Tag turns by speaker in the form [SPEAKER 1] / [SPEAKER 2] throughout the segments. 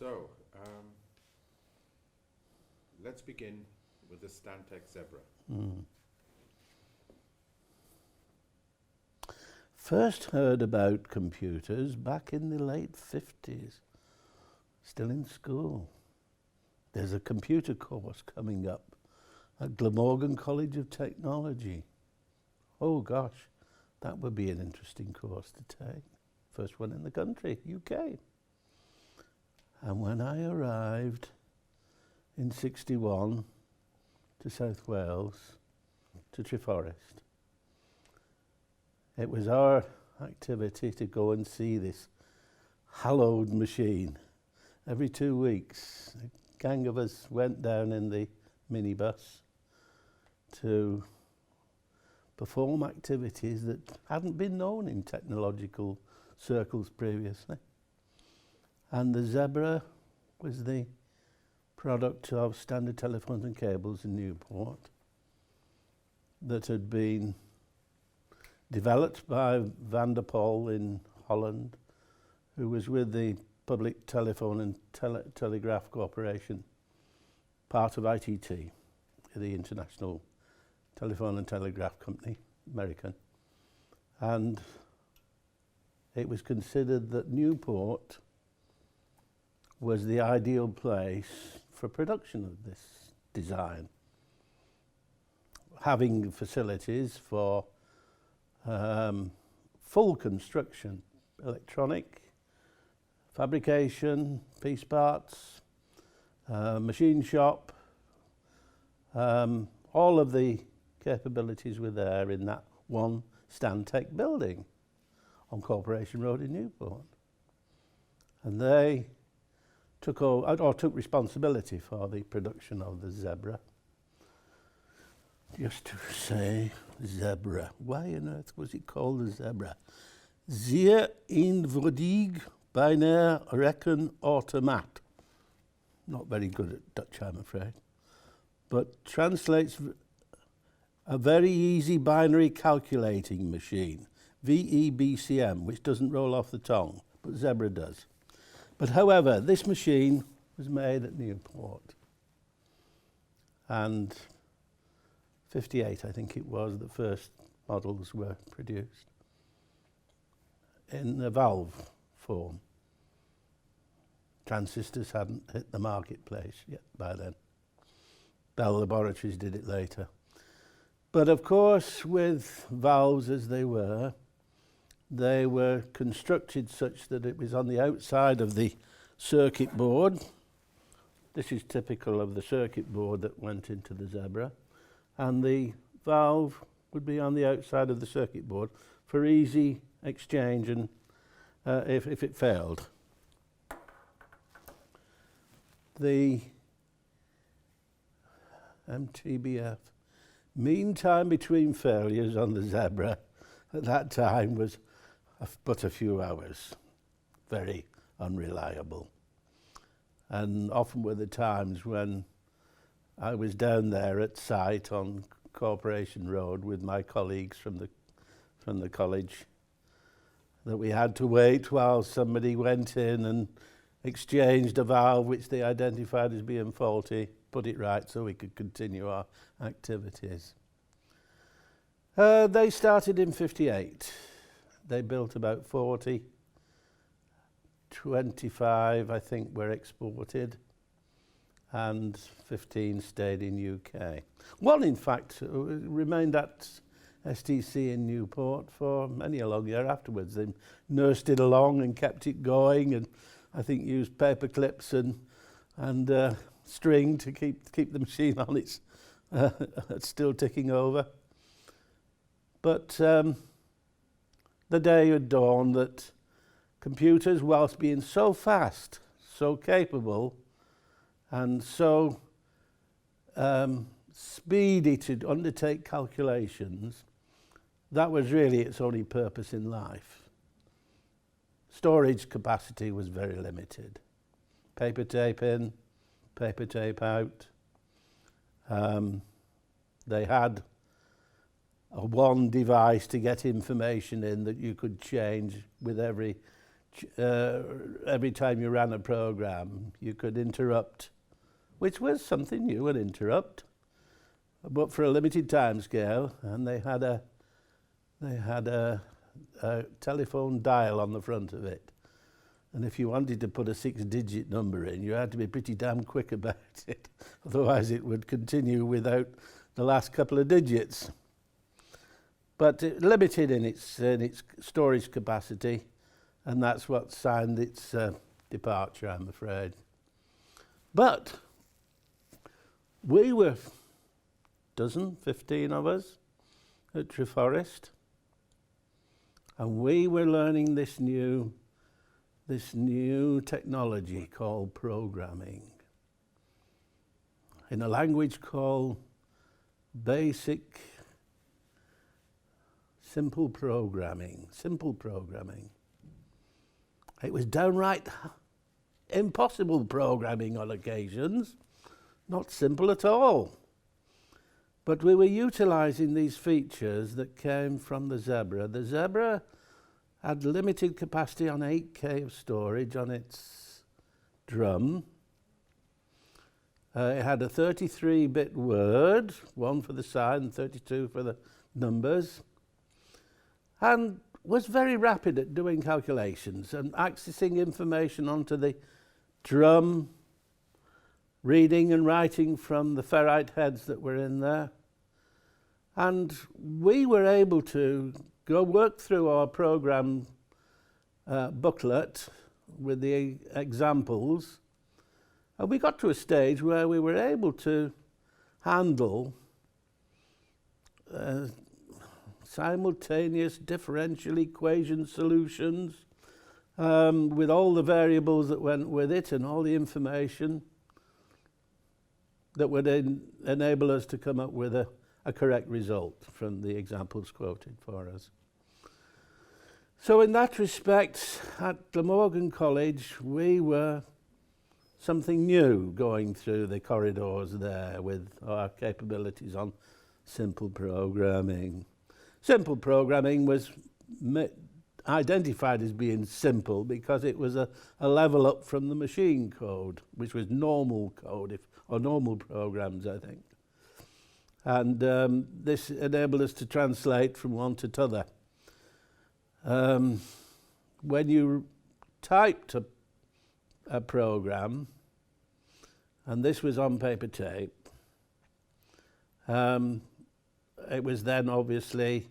[SPEAKER 1] So, let's begin with the StanTec Zebra.
[SPEAKER 2] First heard about computers back in the late 50s, still in school. There's a computer course coming up at Glamorgan College of Technology. Oh gosh, that would be an interesting course to take. First one in the country, UK. And when I arrived in 61 to South Wales, to Treforest, it was our activity to go and see this hallowed machine. Every 2 weeks, a gang of us went down in the minibus to perform activities that hadn't been known in technological circles previously. And the Zebra was the product of Standard Telephones and Cables in Newport that had been developed by Van der Pol in Holland, who was with the Public Telephone and Telegraph Corporation, part of ITT, the International Telephone and Telegraph Company, American. And it was considered that Newport was the ideal place for production of this design, having facilities for full construction, electronic, fabrication, piece parts, machine shop, all of the capabilities were there in that one StanTec building on Corporation Road in Newport. And they took responsibility for the production of the Zebra. Just to say Zebra. Why on earth was it called the Zebra? Zeer eenvoudig binair rekenautomaat. Not very good at Dutch, I'm afraid. But translates a very easy binary calculating machine, VEBCM, which doesn't roll off the tongue, but Zebra does. But however, this machine was made at Newport. And 58, I think it was, the first models were produced in a valve form. Transistors hadn't hit the marketplace yet by then. Bell Laboratories did it later. But of course, with valves as they were constructed such that it was on the outside of the circuit board. This is typical of the circuit board that went into the Zebra. And the valve would be on the outside of the circuit board for easy exchange and if it failed. The MTBF, mean time between failures on the Zebra at that time was but a few hours, very unreliable. And often were the times when I was down there at site on Corporation Road with my colleagues from the college, that we had to wait while somebody went in and exchanged a valve which they identified as being faulty, put it right so we could continue our activities. They started in 58. They built about 40. 25, I think, were exported, and 15 stayed in UK. One, in fact, remained at STC in Newport for many a long year afterwards. They nursed it along and kept it going, and I think used paper clips and string to keep the machine on its still ticking over. But the day had dawned that computers, whilst being so fast, so capable, and so speedy to undertake calculations, that was really its only purpose in life. Storage capacity was very limited. Paper tape in, paper tape out. They had one device to get information in that you could change with every every time you ran a program, you could interrupt, which was something new, an interrupt, but for a limited time scale, and they had a telephone dial on the front of it. And if you wanted to put a 6-digit number in, you had to be pretty damn quick about it. Otherwise it would continue without the last couple of digits. But limited in its storage capacity, and that's what signed its departure, I'm afraid. But we were 15 of us at Treforest, and we were learning this new technology called programming in a language called basic simple programming. It was downright impossible programming on occasions, not simple at all. But we were utilizing these features that came from the Zebra. The Zebra had limited capacity on 8K of storage on its drum. It had a 33-bit word, 1 for the sign and 32 for the numbers, and was very rapid at doing calculations and accessing information onto the drum, reading and writing from the ferrite heads that were in there. And we were able to go work through our program booklet with the examples, and we got to a stage where we were able to handle simultaneous differential equation solutions with all the variables that went with it and all the information that would enable us to come up with a correct result from the examples quoted for us. So in that respect, at Glamorgan College, we were something new going through the corridors there with our capabilities on simple programming. Simple programming was identified as being simple because it was a level up from the machine code, which was normal code, or normal programs, I think. And this enabled us to translate from one to t'other. When you typed a program, and this was on paper tape, it was then obviously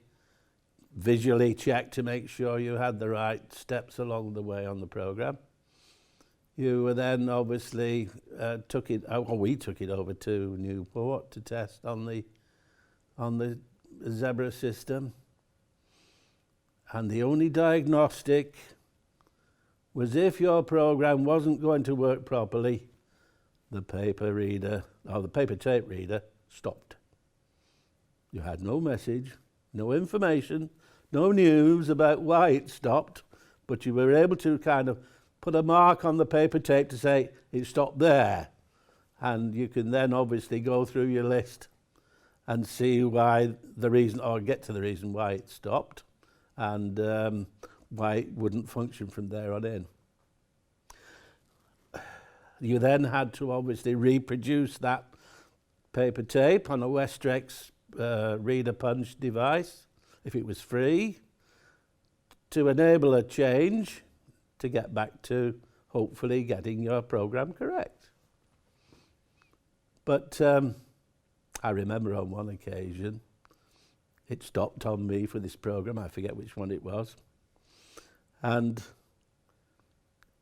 [SPEAKER 2] visually checked to make sure you had the right steps along the way on the program. You were then obviously we took it over to Newport to test on the Zebra system. And the only diagnostic was if your program wasn't going to work properly, the paper reader, or the paper tape reader, stopped. You had no message, no information, no news about why it stopped, but you were able to kind of put a mark on the paper tape to say it stopped there. And you can then obviously go through your list and see why the reason, or get to the reason why it stopped, and why it wouldn't function from there on in. You then had to obviously reproduce that paper tape on a Westrex reader punch device, if it was free, to enable a change to get back to hopefully getting your program correct. But I remember on one occasion, it stopped on me for this program, I forget which one it was, and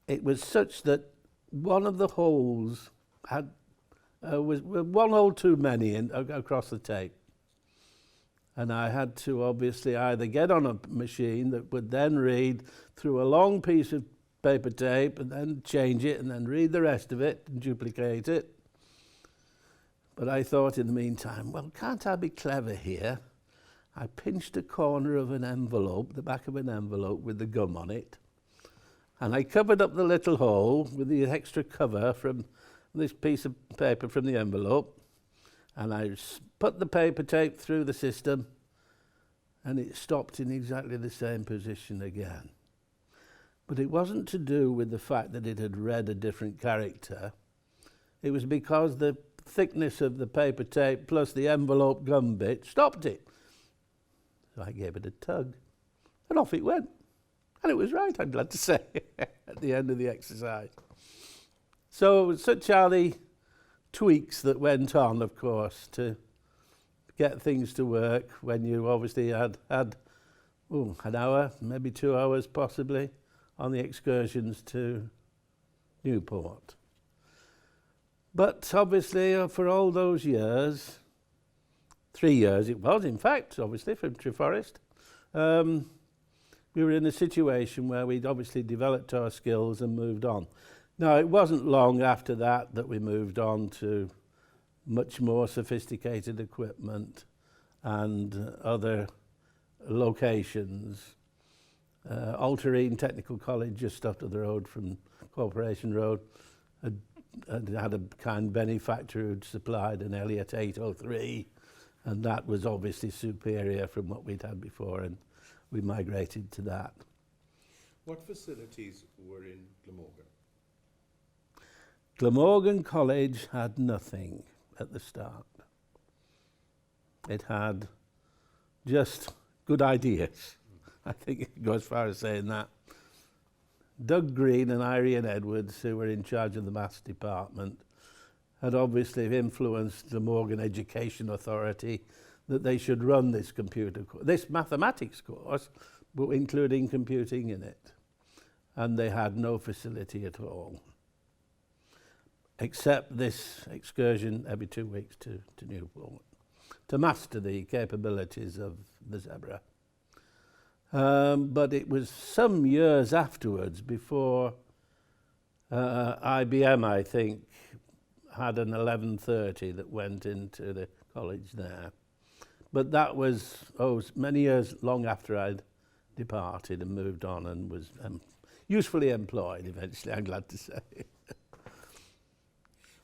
[SPEAKER 2] it was such that one of the holes had was one hole too many across the tape. And I had to obviously either get on a machine that would then read through a long piece of paper tape and then change it and then read the rest of it and duplicate it. But I thought in the meantime, well, can't I be clever here? I pinched a corner of an envelope, the back of an envelope with the gum on it, and I covered up the little hole with the extra cover from this piece of paper from the envelope, and I put the paper tape through the system, and it stopped in exactly the same position again. But it wasn't to do with the fact that it had read a different character. It was because the thickness of the paper tape plus the envelope gum bit stopped it. So I gave it a tug, and off it went. And it was right, I'm glad to say, at the end of the exercise. So such are the tweaks that went on, of course, to get things to work when you obviously had an hour, maybe 2 hours possibly, on the excursions to Newport. But obviously for all those years, 3 years it was in fact, obviously, from Treforest, we were in a situation where we'd obviously developed our skills and moved on. Now, it wasn't long after that that we moved on to much more sophisticated equipment and other locations. Alterine Technical College, just up the road from Corporation Road, had a kind benefactor who'd supplied an Elliott 803, and that was obviously superior from what we'd had before, and we migrated to that.
[SPEAKER 1] What facilities were in Glamorgan?
[SPEAKER 2] Glamorgan College had nothing at the start. It had just good ideas. I think it goes as far as saying that. Doug Green and Irene Edwards, who were in charge of the maths department, had obviously influenced the Morgan Education Authority that they should run this this mathematics course, but including computing in it. And they had no facility at all, except this excursion every 2 weeks to Newport, to master the capabilities of the Zebra. But it was some years afterwards before IBM, I think, had an 1130 that went into the college there. But that was many years long after I'd departed and moved on and was usefully employed eventually, I'm glad to say.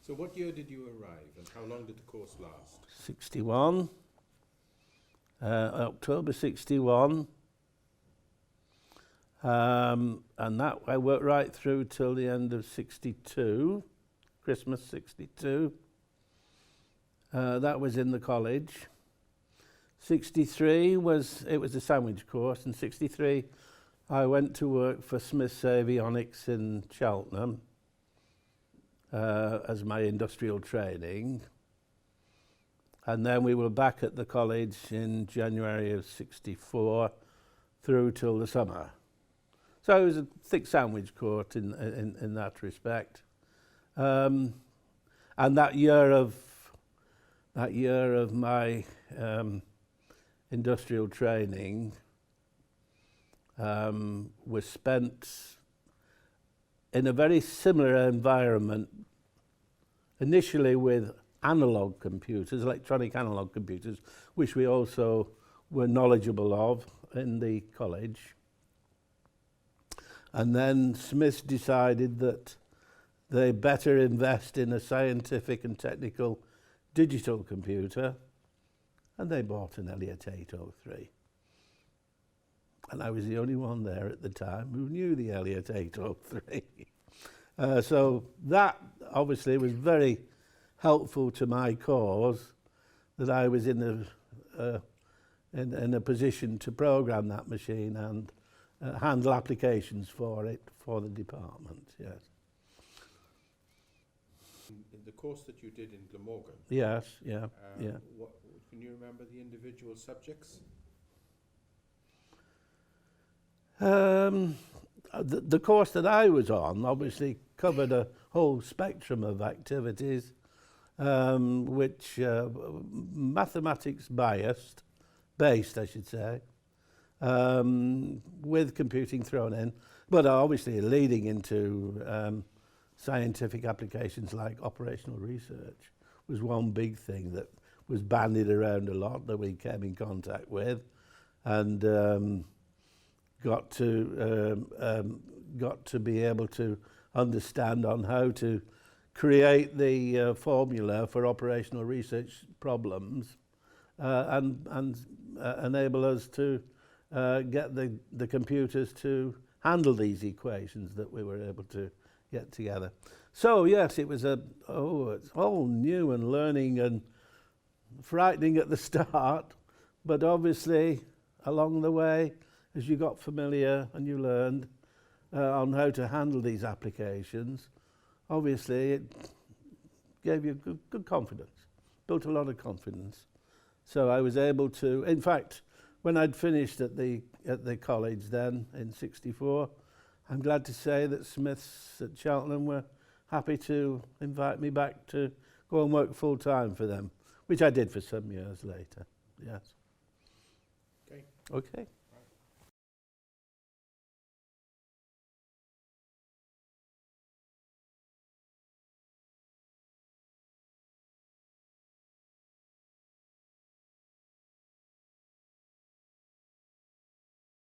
[SPEAKER 1] So what year did you arrive and how long did the course last?
[SPEAKER 2] 61, October 61. And that I worked right through till the end of 62, Christmas 62. That was in the college. 63 was a sandwich course, and 63 I went to work for Smith's Avionics in Cheltenham as my industrial training. And then we were back at the college in January of 64 through till the summer. So it was a thick sandwich course in that respect. And that year of my industrial training was spent in a very similar environment, initially with analog computers, electronic analog computers, which we also were knowledgeable of in the college. And then Smith decided that they better invest in a scientific and technical digital computer, and they bought an Elliott 803. And I was the only one there at the time who knew the Elliott 803. So that obviously was very helpful to my cause, that I was in a position to program that machine and handle applications for it for the department, yes.
[SPEAKER 1] In the course that you did in Glamorgan?
[SPEAKER 2] Yes, yeah.
[SPEAKER 1] Can you remember the individual subjects?
[SPEAKER 2] The course that I was on obviously covered a whole spectrum of activities, which mathematics based, I should say, with computing thrown in, but obviously leading into scientific applications like operational research was one big thing that was bandied around a lot that we came in contact with, and got to be able to understand on how to create the formula for operational research problems and enable us to get the computers to handle these equations that we were able to get together. So yes, it was it's all new and learning and frightening at the start, but obviously along the way, as you got familiar and you learned on how to handle these applications, obviously it gave you good confidence, built a lot of confidence. So I was able to, in fact, when I'd finished at the college then in '64, I'm glad to say that Smiths at Cheltenham were happy to invite me back to go and work full time for them, which I did for some years later. Yes.
[SPEAKER 1] Okay.
[SPEAKER 2] Okay.